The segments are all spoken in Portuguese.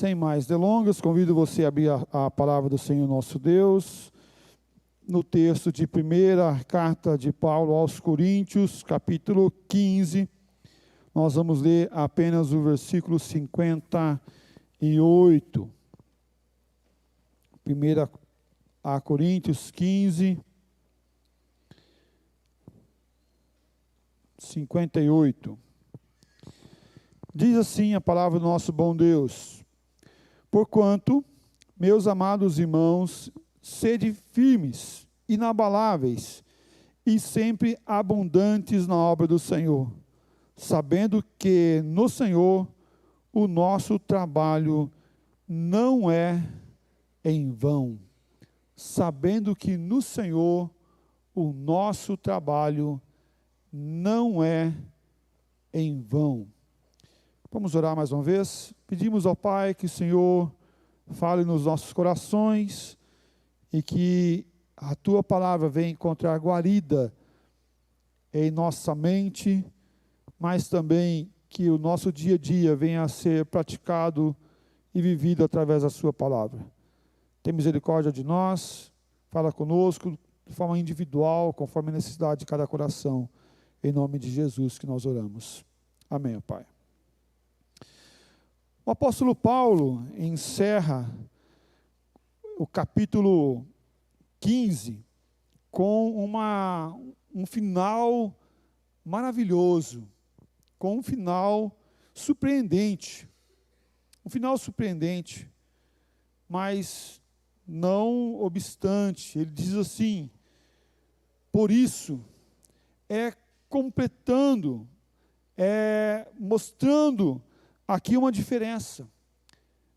Sem mais delongas, convido você a abrir a palavra do Senhor nosso Deus, no texto de primeira carta de Paulo aos Coríntios, capítulo 15, nós vamos ler apenas o versículo 58. Primeira a Coríntios 15, 58. Diz assim a palavra do nosso bom Deus: porquanto, meus amados irmãos, sede firmes, inabaláveis e sempre abundantes na obra do Senhor, sabendo que no Senhor o nosso trabalho não é em vão. Sabendo que no Senhor o nosso trabalho não é em vão. Vamos orar mais uma vez. Pedimos ao Pai que o Senhor fale nos nossos corações e que a Tua palavra venha encontrar guarida em nossa mente, mas também que o nosso dia a dia venha a ser praticado e vivido através da Sua palavra. Tem misericórdia de nós, fala conosco de forma individual, conforme a necessidade de cada coração. Em nome de Jesus que nós oramos. Amém, Pai. O apóstolo Paulo encerra o capítulo 15 com um final maravilhoso, com um final surpreendente. Um final surpreendente, mas não obstante, ele diz assim: por isso, completando, mostrando aqui uma diferença,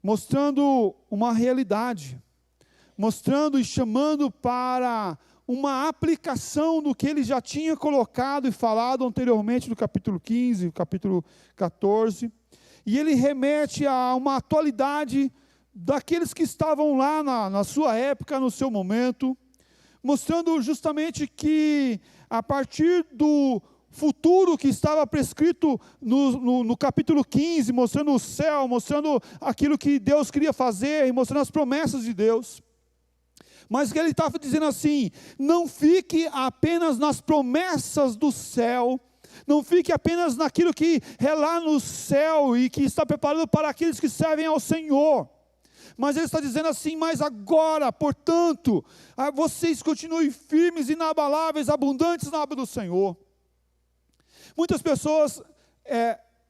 mostrando uma realidade, mostrando e chamando para uma aplicação do que ele já tinha colocado e falado anteriormente no capítulo 15, capítulo 14, e ele remete a uma atualidade daqueles que estavam lá na sua época, no seu momento, mostrando justamente que a partir do futuro que estava prescrito no capítulo 15, mostrando o céu, mostrando aquilo que Deus queria fazer, e mostrando as promessas de Deus. Mas que ele estava dizendo assim: não fique apenas nas promessas do céu, não fique apenas naquilo que é lá no céu e que está preparado para aqueles que servem ao Senhor. Mas ele está dizendo assim: mas agora, portanto, vocês continuem firmes, inabaláveis, abundantes na obra do Senhor. Muitas pessoas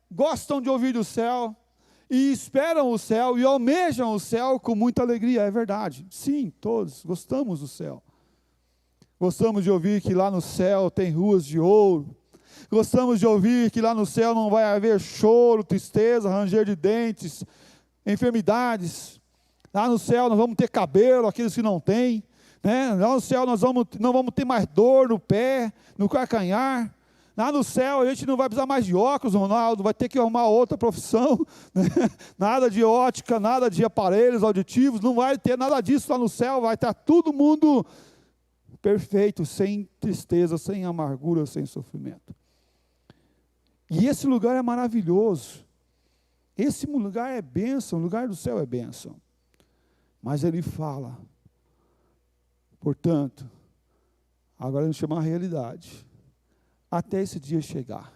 gostam de ouvir do céu, e esperam o céu, e almejam o céu com muita alegria. É verdade, sim, todos gostamos do céu. Gostamos de ouvir que lá no céu tem ruas de ouro. Gostamos de ouvir que lá no céu não vai haver choro, tristeza, ranger de dentes, enfermidades. Lá no céu nós vamos ter cabelo, aqueles que não têm, né? Lá no céu nós não vamos ter mais dor no pé, no calcanhar. Lá no céu a gente não vai precisar mais de óculos, Ronaldo, vai ter que arrumar outra profissão, né? Nada de ótica, nada de aparelhos auditivos, não vai ter nada disso lá no céu, vai estar todo mundo perfeito, sem tristeza, sem amargura, sem sofrimento. E esse lugar é maravilhoso, esse lugar é bênção, o lugar do céu é bênção. Mas ele fala, portanto, agora ele chama a realidade. Até esse dia chegar,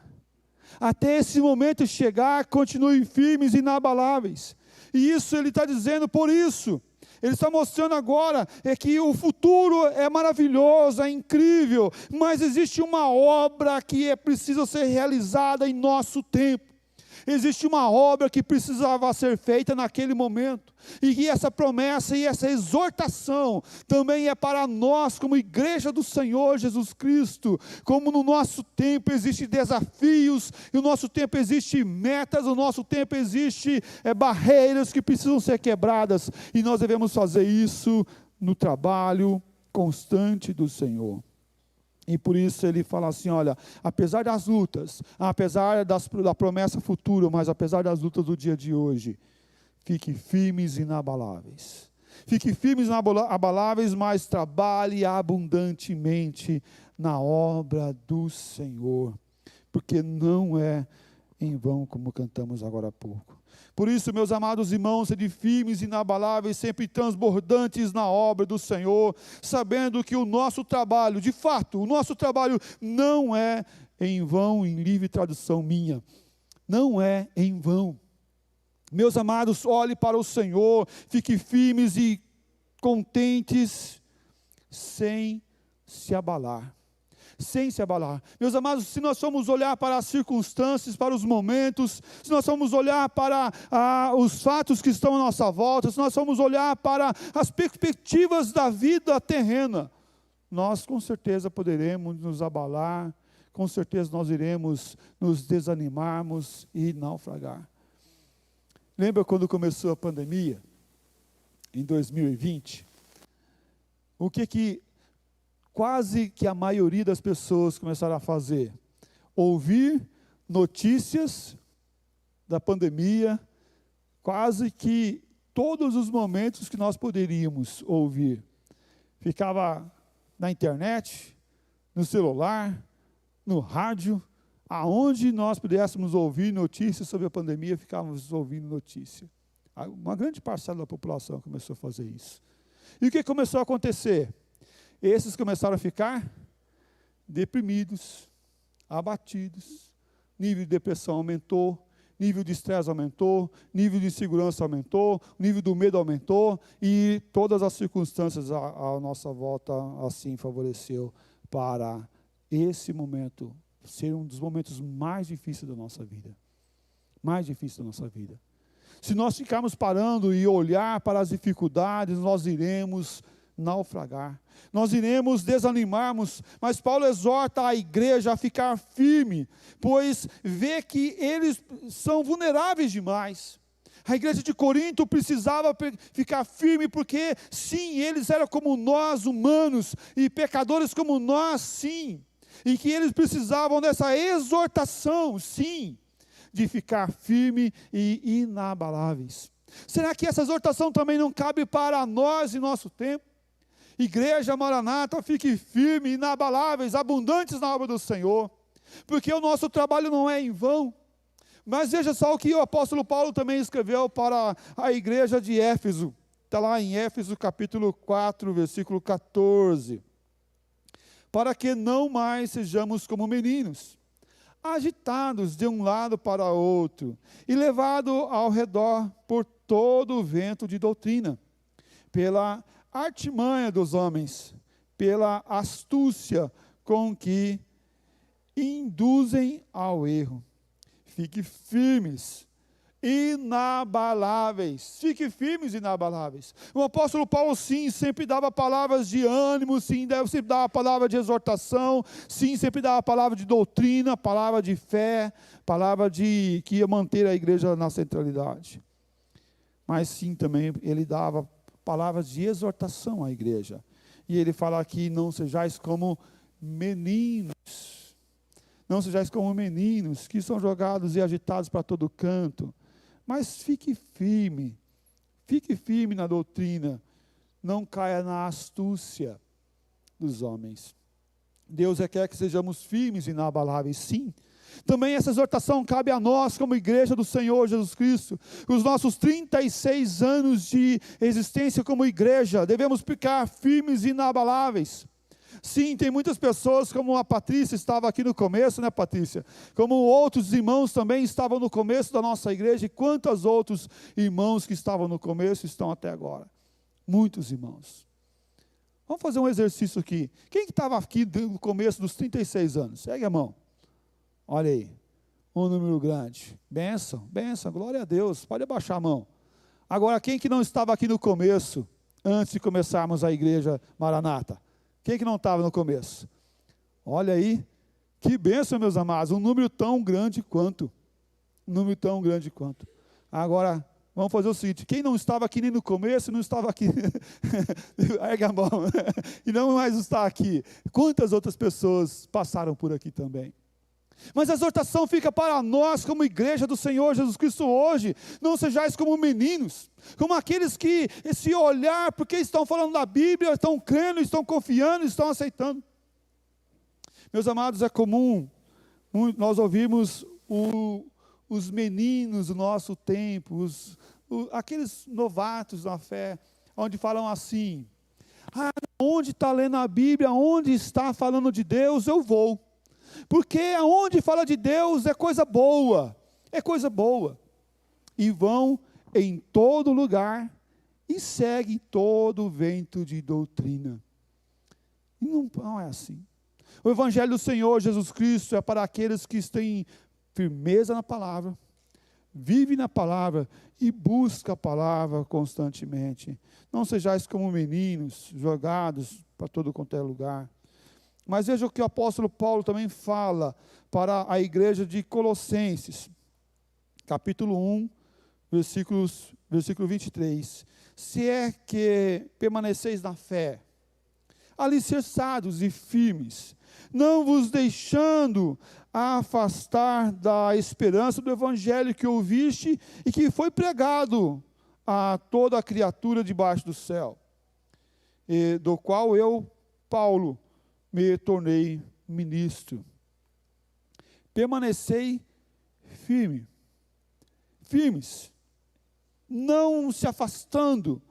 até esse momento chegar, continuem firmes e inabaláveis. E isso ele está dizendo, por isso, ele está mostrando agora, que o futuro é maravilhoso, é incrível, mas existe uma obra que precisa ser realizada em nosso tempo. Existe uma obra que precisava ser feita naquele momento, e que essa promessa e essa exortação também é para nós como igreja do Senhor Jesus Cristo. Como no nosso tempo existem desafios, e no nosso tempo existem metas, no nosso tempo existem barreiras que precisam ser quebradas, e nós devemos fazer isso no trabalho constante do Senhor. E por isso ele fala assim: olha, apesar das lutas, apesar da promessa futura, mas apesar das lutas do dia de hoje, fique firmes e inabaláveis. Fique firmes e inabaláveis, mas trabalhe abundantemente na obra do Senhor. Porque não é em vão, como cantamos agora há pouco. Por isso, meus amados irmãos, sede firmes e inabaláveis, sempre transbordantes na obra do Senhor, sabendo que o nosso trabalho, de fato, o nosso trabalho não é em vão, em livre tradução minha, não é em vão. Meus amados, olhe para o Senhor, fique firmes e contentes, sem se abalar. Sem se abalar. Meus amados, se nós formos olhar para as circunstâncias, para os momentos, se nós formos olhar para os fatos que estão à nossa volta, se nós formos olhar para as perspectivas da vida terrena, nós com certeza poderemos nos abalar, com certeza nós iremos nos desanimarmos e naufragar. Lembra quando começou a pandemia, em 2020? O que quase que a maioria das pessoas começaram a fazer? Ouvir notícias da pandemia, quase que todos os momentos que nós poderíamos ouvir. Ficava na internet, no celular, no rádio, aonde nós pudéssemos ouvir notícias sobre a pandemia, ficávamos ouvindo notícia. Uma grande parcela da população começou a fazer isso. E o que começou a acontecer? Esses começaram a ficar deprimidos, abatidos, nível de depressão aumentou, nível de estresse aumentou, nível de insegurança aumentou, nível do medo aumentou, e todas as circunstâncias à nossa volta assim favoreceu para esse momento ser um dos momentos mais difíceis da nossa vida. Mais difícil da nossa vida. Se nós ficarmos parando e olhar para as dificuldades, nós iremos naufragar, nós iremos desanimarmos, mas Paulo exorta a igreja a ficar firme, pois vê que eles são vulneráveis demais. A igreja de Corinto precisava ficar firme, porque sim, eles eram como nós, humanos, e pecadores como nós, sim, e que eles precisavam dessa exortação, sim, de ficar firme e inabaláveis. Será que essa exortação também não cabe para nós em nosso tempo? Igreja Maranata, fique firme, inabaláveis, abundantes na obra do Senhor, porque o nosso trabalho não é em vão. Mas veja só o que o apóstolo Paulo também escreveu para a igreja de Éfeso, está lá em Éfeso capítulo 4, versículo 14, para que não mais sejamos como meninos, agitados de um lado para outro, e levados ao redor por todo o vento de doutrina, pela artimanha dos homens, pela astúcia com que induzem ao erro. Fique firmes, inabaláveis. Fique firmes e inabaláveis. O apóstolo Paulo, sim, sempre dava palavras de ânimo, sim, sempre dava palavra de exortação, sim, sempre dava palavra de doutrina, palavra de fé, palavra que ia manter a igreja na centralidade. Mas sim, também ele dava palavras de exortação à igreja. E ele fala aqui, não sejais como meninos. Não sejais como meninos, que são jogados e agitados para todo canto. Mas fique firme na doutrina, não caia na astúcia dos homens. Deus quer que sejamos firmes e inabaláveis, sim. Também essa exortação cabe a nós, como igreja do Senhor Jesus Cristo. Os nossos 36 anos de existência como igreja, devemos ficar firmes e inabaláveis. Sim, tem muitas pessoas, como a Patrícia estava aqui no começo, né, Patrícia? Como outros irmãos também estavam no começo da nossa igreja, e quantos outros irmãos que estavam no começo estão até agora? Muitos irmãos. Vamos fazer um exercício aqui. Quem que estava aqui no começo dos 36 anos? Segue a mão. Olha aí, um número grande. Bênção, glória a Deus. Pode abaixar a mão. Agora, quem que não estava aqui no começo, antes de começarmos a igreja Maranata? Quem que não estava no começo? Olha aí, que bênção, meus amados, um número tão grande quanto. Agora, vamos fazer o seguinte, quem não estava aqui nem no começo, não estava aqui, ergue a mão, e não mais está aqui. Quantas outras pessoas passaram por aqui também? Mas a exortação fica para nós, como igreja do Senhor Jesus Cristo hoje. Não sejais como meninos, como aqueles que, se olhar, porque estão falando da Bíblia, estão crendo, estão confiando, estão aceitando. Meus amados, é comum nós ouvirmos os meninos do nosso tempo, aqueles novatos na fé, onde falam assim: onde está lendo a Bíblia, onde está falando de Deus, eu vou. Porque aonde fala de Deus é coisa boa, E vão em todo lugar e seguem todo o vento de doutrina. E não é assim. O Evangelho do Senhor Jesus Cristo é para aqueles que têm firmeza na palavra, vivem na palavra e buscam a palavra constantemente. Não sejais como meninos, jogados para todo quanto é lugar. Mas veja o que o apóstolo Paulo também fala para a igreja de Colossenses, capítulo 1, versículo 23. Se é que permaneceis na fé, alicerçados e firmes, não vos deixando afastar da esperança do evangelho que ouviste e que foi pregado a toda a criatura debaixo do céu, e do qual eu, Paulo, me tornei ministro. Permanecei firmes, não se afastando,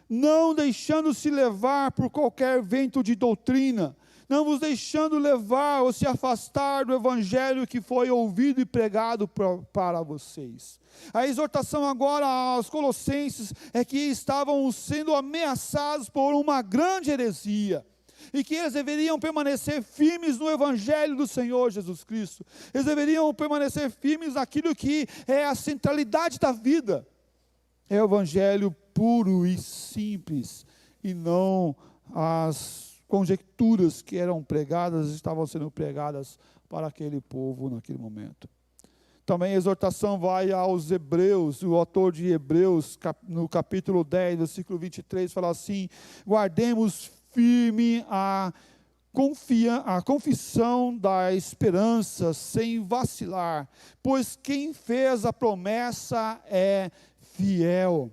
não deixando-se levar por qualquer vento de doutrina, não vos deixando levar ou se afastar do evangelho que foi ouvido e pregado para vocês. A exortação agora aos colossenses é que estavam sendo ameaçados por uma grande heresia, e que eles deveriam permanecer firmes no evangelho do Senhor Jesus Cristo. Eles deveriam permanecer firmes naquilo que é a centralidade da vida. É o evangelho puro e simples, e não as conjecturas que eram pregadas, estavam sendo pregadas para aquele povo naquele momento. Também a exortação vai aos Hebreus, o autor de Hebreus, no capítulo 10, versículo 23, fala assim: guardemos firme a confissão da esperança, sem vacilar, pois quem fez a promessa é fiel.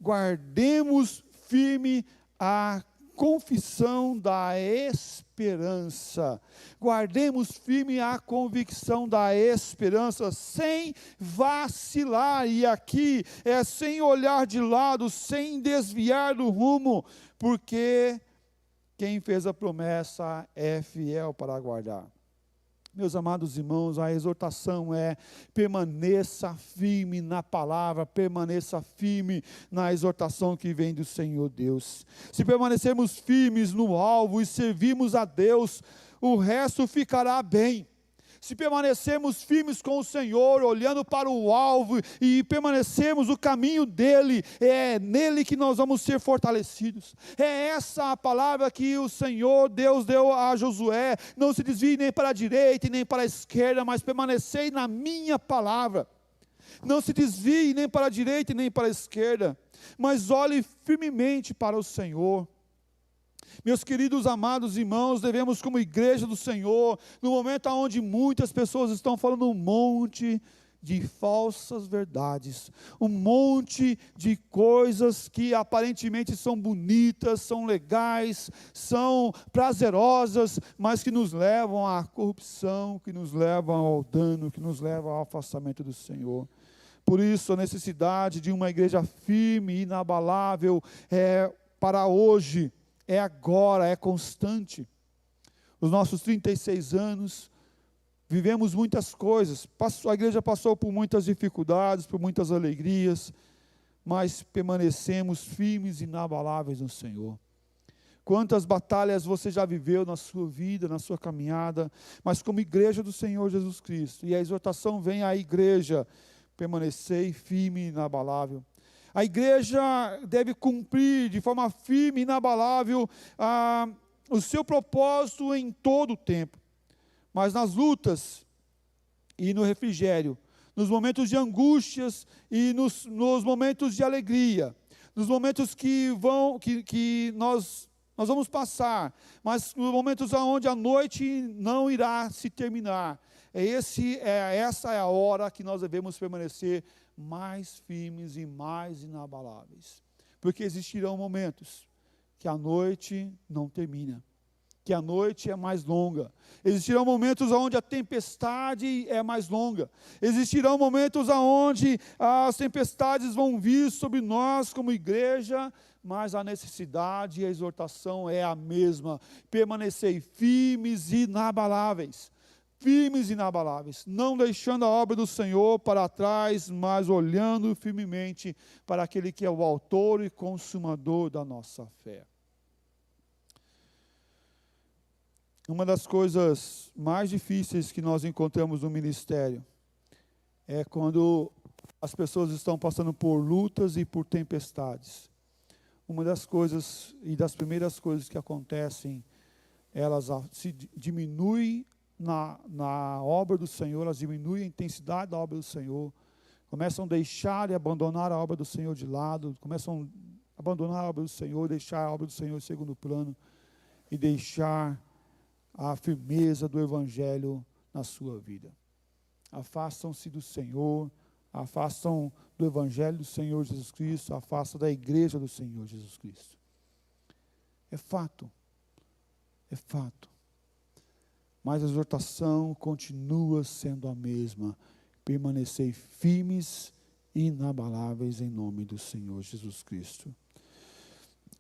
Guardemos firme a confissão da esperança. Guardemos firme a convicção da esperança, sem vacilar. E aqui é sem olhar de lado, sem desviar do rumo, porque quem fez a promessa é fiel para guardar. Meus amados irmãos, a exortação é: permaneça firme na palavra, permaneça firme na exortação que vem do Senhor Deus. Se permanecermos firmes no alvo e servirmos a Deus, o resto ficará bem. Se permanecermos firmes com o Senhor, olhando para o alvo e permanecermos no caminho dEle, é nele que nós vamos ser fortalecidos. É essa a palavra que o Senhor Deus deu a Josué: não se desvie nem para a direita e nem para a esquerda, mas permanecei na minha palavra. Não se desvie nem para a direita e nem para a esquerda, mas olhe firmemente para o Senhor. Meus queridos amados irmãos, devemos, como igreja do Senhor, no momento onde muitas pessoas estão falando um monte de falsas verdades, um monte de coisas que aparentemente são bonitas, são legais, são prazerosas, mas que nos levam à corrupção, que nos levam ao dano, que nos levam ao afastamento do Senhor. Por isso, a necessidade de uma igreja firme e inabalável é para hoje, é agora, é constante. Os nossos 36 anos, vivemos muitas coisas, a igreja passou por muitas dificuldades, por muitas alegrias, mas permanecemos firmes e inabaláveis no Senhor. Quantas batalhas você já viveu na sua vida, na sua caminhada, mas como igreja do Senhor Jesus Cristo, e a exortação vem à igreja: permanecei firme e inabalável. A igreja deve cumprir de forma firme e inabalável o seu propósito em todo o tempo. Mas nas lutas e no refrigério, nos momentos de angústias e nos momentos de alegria, nos momentos que nós vamos passar, mas nos momentos onde a noite não irá se terminar, essa é a hora que nós devemos permanecer mais firmes e mais inabaláveis, porque existirão momentos que a noite não termina, que a noite é mais longa. Existirão momentos onde a tempestade é mais longa. Existirão momentos onde as tempestades vão vir sobre nós como igreja, mas a necessidade e a exortação é a mesma. Permanecei firmes e inabaláveis. Firmes e inabaláveis, não deixando a obra do Senhor para trás, mas olhando firmemente para aquele que é o autor e consumador da nossa fé. Uma das coisas mais difíceis que nós encontramos no ministério é quando as pessoas estão passando por lutas e por tempestades. Uma das coisas e das primeiras coisas que acontecem, elas se diminuem na obra do Senhor, elas diminuem a intensidade da obra do Senhor, começam a deixar e abandonar a obra do Senhor de lado, começam a abandonar a obra do Senhor, deixar a obra do Senhor em segundo plano e deixar a firmeza do Evangelho na sua vida. Afastam-se do Senhor, afastam do Evangelho do Senhor Jesus Cristo, afastam da igreja do Senhor Jesus Cristo. É fato. É fato. Mas a exortação continua sendo a mesma. Permanecei firmes e inabaláveis em nome do Senhor Jesus Cristo.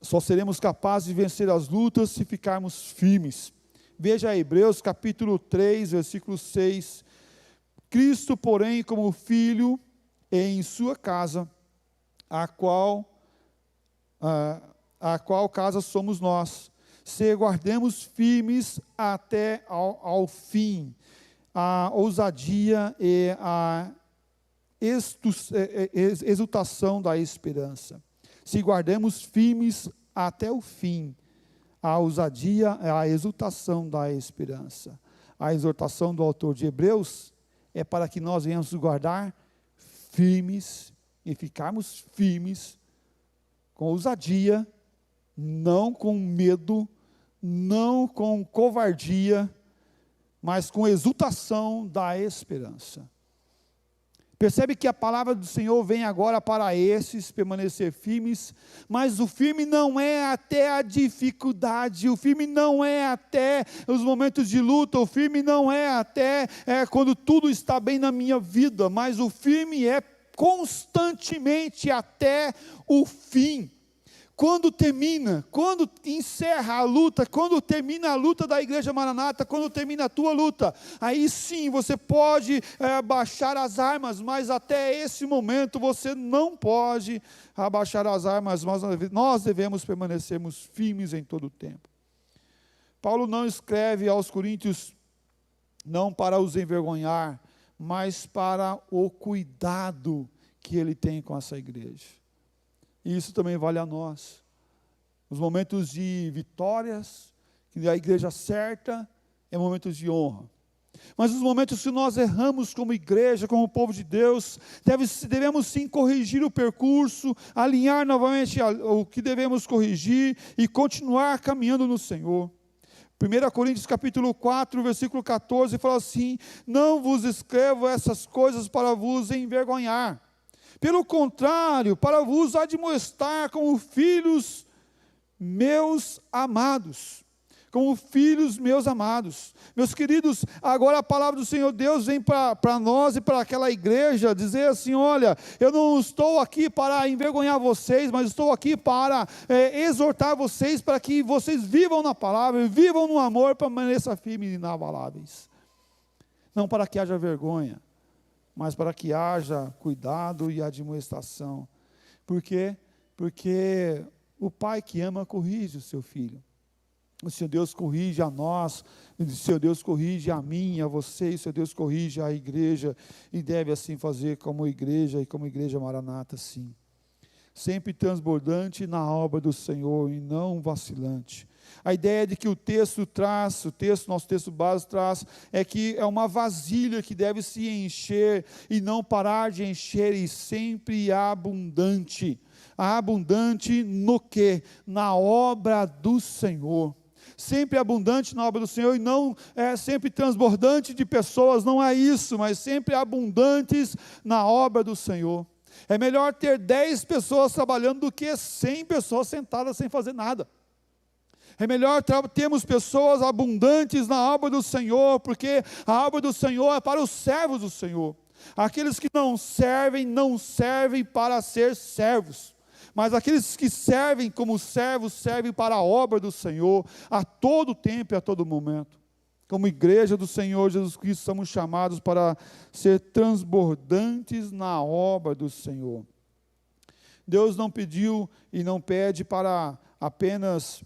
Só seremos capazes de vencer as lutas se ficarmos firmes. Veja Hebreus capítulo 3, versículo 6. Cristo, porém, como filho em sua casa, a qual casa somos nós, se guardemos firmes até ao fim, a ousadia e a exultação da esperança. Se guardemos firmes até o fim, a ousadia e a exultação da esperança. A exortação do autor de Hebreus é para que nós venhamos guardar firmes e ficarmos firmes com ousadia, não com medo, não com covardia, mas com exultação da esperança. Percebe que a palavra do Senhor vem agora para esses permanecer firmes, mas o firme não é até a dificuldade, o firme não é até os momentos de luta, o firme não é até quando tudo está bem na minha vida, mas o firme é constantemente até o fim. Quando termina, quando encerra a luta, quando termina a luta da Igreja Maranata, quando termina a tua luta, aí sim você pode abaixar as armas, mas até esse momento você não pode abaixar as armas, mas nós devemos permanecermos firmes em todo o tempo. Paulo não escreve aos Coríntios não para os envergonhar, mas para o cuidado que ele tem com essa igreja. E isso também vale a nós. Os momentos de vitórias, que a igreja acerta, é momentos de honra. Mas os momentos que nós erramos como igreja, como povo de Deus, devemos sim corrigir o percurso, alinhar novamente o que devemos corrigir e continuar caminhando no Senhor. 1 Coríntios capítulo 4, versículo 14, fala assim: não vos escrevo essas coisas para vos envergonhar. Pelo contrário, para vos admoestar como filhos meus amados. Como filhos meus amados. Meus queridos, agora a palavra do Senhor Deus vem para nós e para aquela igreja dizer assim: olha, eu não estou aqui para envergonhar vocês, mas estou aqui para exortar vocês, para que vocês vivam na palavra, vivam no amor, permaneçam firmes e inabaláveis. Não para que haja vergonha, mas para que haja cuidado e admoestação. Por quê? Porque o pai que ama corrige o seu filho. O Senhor Deus corrige a nós, o Senhor Deus corrige a mim, a você, o Senhor Deus corrige a igreja, e deve assim fazer como igreja e como igreja Maranata, sim. Sempre transbordante na obra do Senhor e não vacilante. A ideia de que o texto traz, nosso texto base traz, é que é uma vasilha que deve se encher e não parar de encher, e sempre abundante. Abundante no quê? Na obra do Senhor. Sempre abundante na obra do Senhor, e não sempre transbordante de pessoas, não é isso, mas sempre abundantes na obra do Senhor. É melhor ter 10 pessoas trabalhando do que 100 pessoas sentadas sem fazer nada. É melhor termos pessoas abundantes na obra do Senhor, porque a obra do Senhor é para os servos do Senhor. Aqueles que não servem para ser servos, mas aqueles que servem como servos, servem para a obra do Senhor, a todo tempo e a todo momento. Como igreja do Senhor Jesus Cristo, somos chamados para ser transbordantes na obra do Senhor. Deus não pediu e não pede para apenas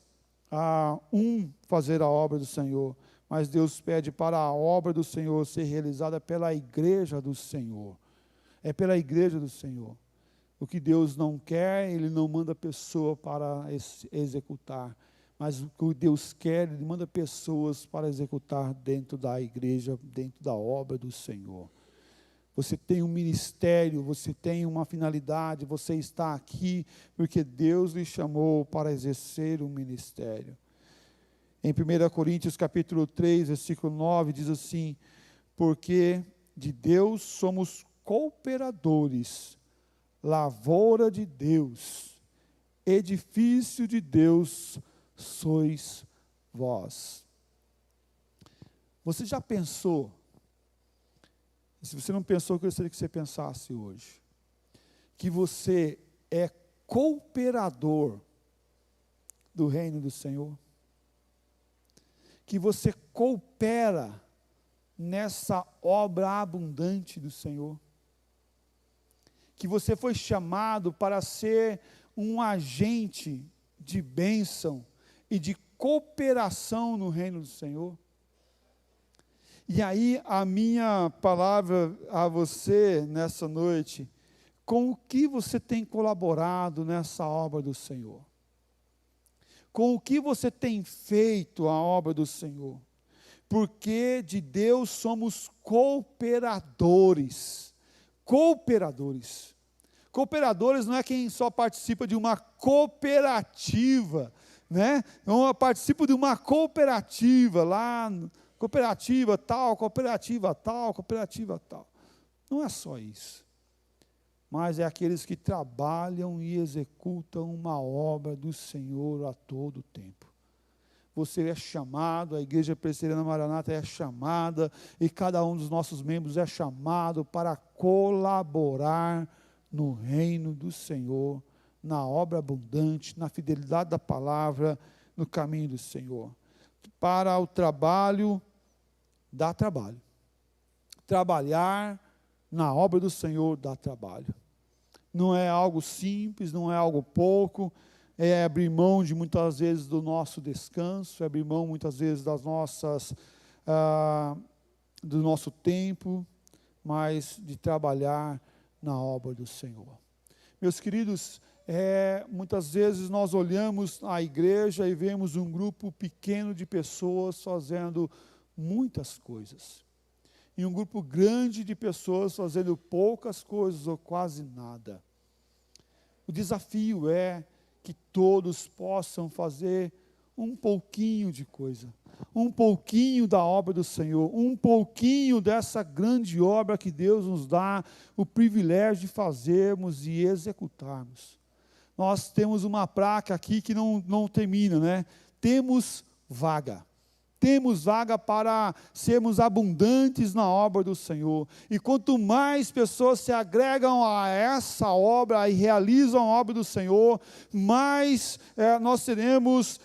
fazer a obra do Senhor, mas Deus pede para a obra do Senhor ser realizada pela igreja do Senhor. É pela igreja do Senhor. O que Deus não quer, Ele não manda pessoa para executar, mas o que Deus quer, Ele manda pessoas para executar dentro da igreja, dentro da obra do Senhor. Você tem um ministério, você tem uma finalidade, você está aqui porque Deus lhe chamou para exercer um ministério. Em 1 Coríntios capítulo 3, versículo 9, diz assim: porque de Deus somos cooperadores, lavoura de Deus, edifício de Deus sois vós. Você já pensou? Se você não pensou, eu gostaria que você pensasse hoje, que você é cooperador do reino do Senhor, que você coopera nessa obra abundante do Senhor, que você foi chamado para ser um agente de bênção e de cooperação no reino do Senhor. E aí a minha palavra a você nessa noite, com o que você tem colaborado nessa obra do Senhor? Com o que você tem feito a obra do Senhor? Porque de Deus somos cooperadores. Cooperadores. Coooperadores não é quem só participa de uma cooperativa, né? Eu participo de uma cooperativa lá, cooperativa tal, cooperativa tal, cooperativa tal. Não é só isso. Mas é aqueles que trabalham e executam uma obra do Senhor a todo tempo. Você é chamado, a Igreja Presbiteriana Maranata é chamada, e cada um dos nossos membros é chamado para colaborar no reino do Senhor, na obra abundante, na fidelidade da palavra, no caminho do Senhor. Para o trabalho, dá trabalho. Trabalhar na obra do Senhor dá trabalho. Não é algo simples, não é algo pouco, é abrir mão de muitas vezes do nosso descanso, é abrir mão muitas vezes das nossas, do nosso tempo, mas de trabalhar na obra do Senhor. Meus queridos, muitas vezes nós olhamos a igreja e vemos um grupo pequeno de pessoas fazendo muitas coisas, e um grupo grande de pessoas fazendo poucas coisas ou quase nada. O desafio é que todos possam fazer um pouquinho de coisa, um pouquinho da obra do Senhor, um pouquinho dessa grande obra que Deus nos dá o privilégio de fazermos e executarmos. Nós temos uma placa aqui que não termina, né? Temos vaga. Temos vaga para sermos abundantes na obra do Senhor. E quanto mais pessoas se agregam a essa obra e realizam a obra do Senhor, mais nós teremos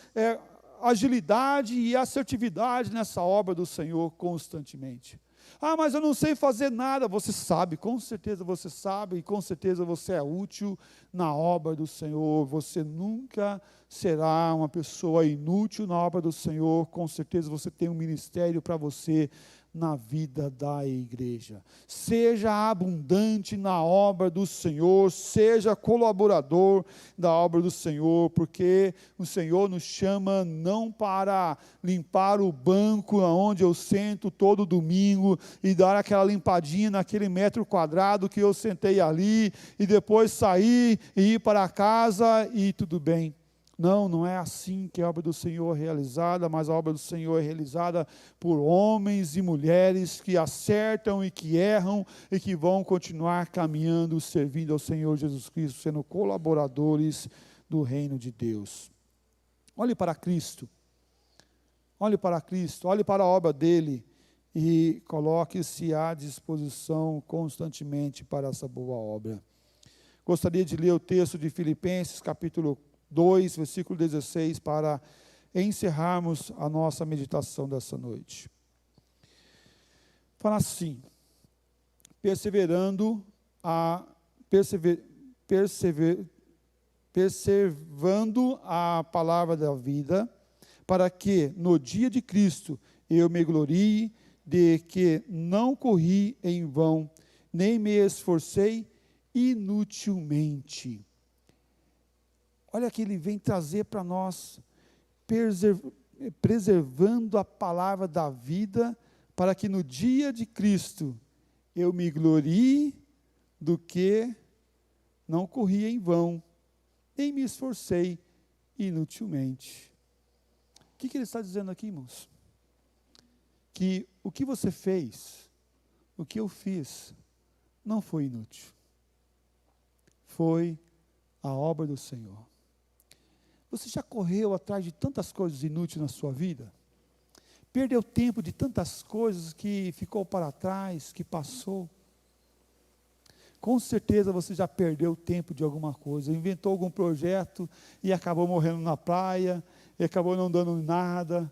agilidade e assertividade nessa obra do Senhor constantemente. Ah, mas eu não sei fazer nada. Você sabe, com certeza você sabe, e com certeza você é útil na obra do Senhor. Você nunca será uma pessoa inútil na obra do Senhor. Com certeza você tem um ministério para você na vida da igreja. Seja abundante na obra do Senhor, seja colaborador da obra do Senhor, porque o Senhor nos chama não para limpar o banco onde eu sento todo domingo e dar aquela limpadinha naquele metro quadrado que eu sentei ali e depois sair e ir para casa e tudo bem. Não é assim que a obra do Senhor é realizada, mas a obra do Senhor é realizada por homens e mulheres que acertam e que erram e que vão continuar caminhando, servindo ao Senhor Jesus Cristo, sendo colaboradores do reino de Deus. Olhe para Cristo. Olhe para Cristo, olhe para a obra dele e coloque-se à disposição constantemente para essa boa obra. Gostaria de ler o texto de Filipenses, capítulo 2, versículo 16, para encerrarmos a nossa meditação dessa noite. Fala assim: perseverando a palavra da vida, para que no dia de Cristo eu me glorie de que não corri em vão, nem me esforcei inutilmente. Olha que ele vem trazer para nós, preservando a palavra da vida, para que no dia de Cristo eu me glorie do que não corri em vão, nem me esforcei inutilmente. O que ele está dizendo aqui, irmãos? Que o que você fez, o que eu fiz, não foi inútil. Foi a obra do Senhor. Você já correu atrás de tantas coisas inúteis na sua vida? Perdeu tempo de tantas coisas que ficou para trás, que passou? Com certeza você já perdeu tempo de alguma coisa, inventou algum projeto e acabou morrendo na praia, e acabou não dando nada,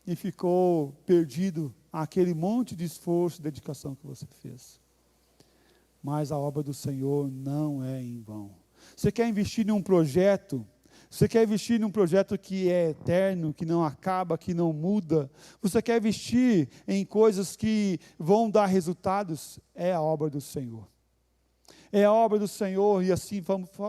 e ficou perdido aquele monte de esforço e dedicação que você fez. Mas a obra do Senhor não é em vão. Você quer investir em um projeto? Você quer investir num projeto que é eterno, que não acaba, que não muda? Você quer investir em coisas que vão dar resultados? É a obra do Senhor. É a obra do Senhor e assim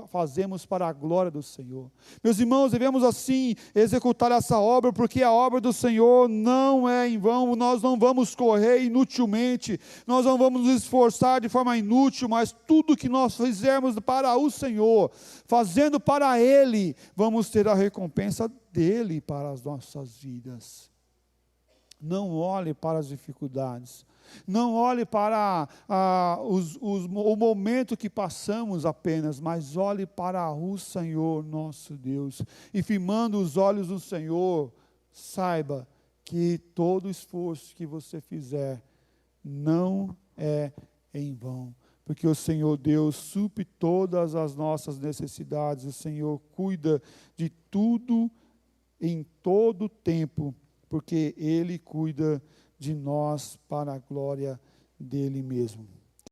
fazemos para a glória do Senhor. Meus irmãos, devemos assim executar essa obra, porque a obra do Senhor não é em vão. Nós não vamos correr inutilmente, nós não vamos nos esforçar de forma inútil, mas tudo que nós fizermos para o Senhor, fazendo para Ele, vamos ter a recompensa dEle para as nossas vidas. Não olhe para as dificuldades. Não olhe para o momento que passamos apenas, mas olhe para o Senhor nosso Deus. E firmando os olhos no Senhor, saiba que todo esforço que você fizer não é em vão. Porque o Senhor Deus supre todas as nossas necessidades. O Senhor cuida de tudo em todo tempo, porque Ele cuida de nós para a glória dele mesmo.